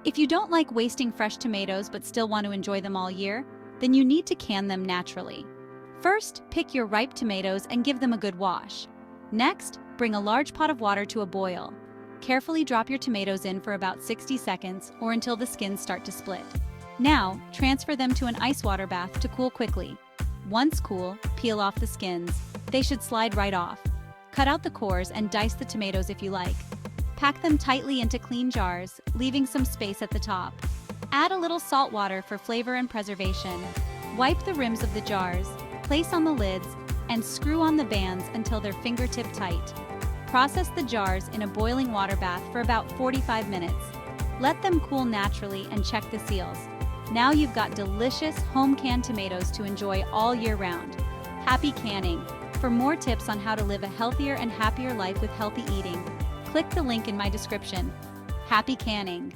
If you don't like wasting fresh tomatoes but still want to enjoy them all year, then you need to can them naturally. First, pick your ripe tomatoes and give them a good wash. Next, bring a large pot of water to a boil. Carefully drop your tomatoes in for about 60 seconds or until the skins start to split. Now, transfer them to an ice water bath to cool quickly. Once cool, peel off the skins. They should slide right off. Cut out the cores and dice the tomatoes if you like. Pack them tightly into clean jars, leaving some space at the top. Add a little salt water for flavor and preservation. Wipe the rims of the jars, place on the lids, and screw on the bands until they're fingertip tight. Process the jars in a boiling water bath for about 45 minutes. Let them cool naturally and check the seals. Now you've got delicious home-canned tomatoes to enjoy all year round. Happy canning! For more tips on how to live a healthier and happier life with healthy eating, click the link in my description. Happy canning!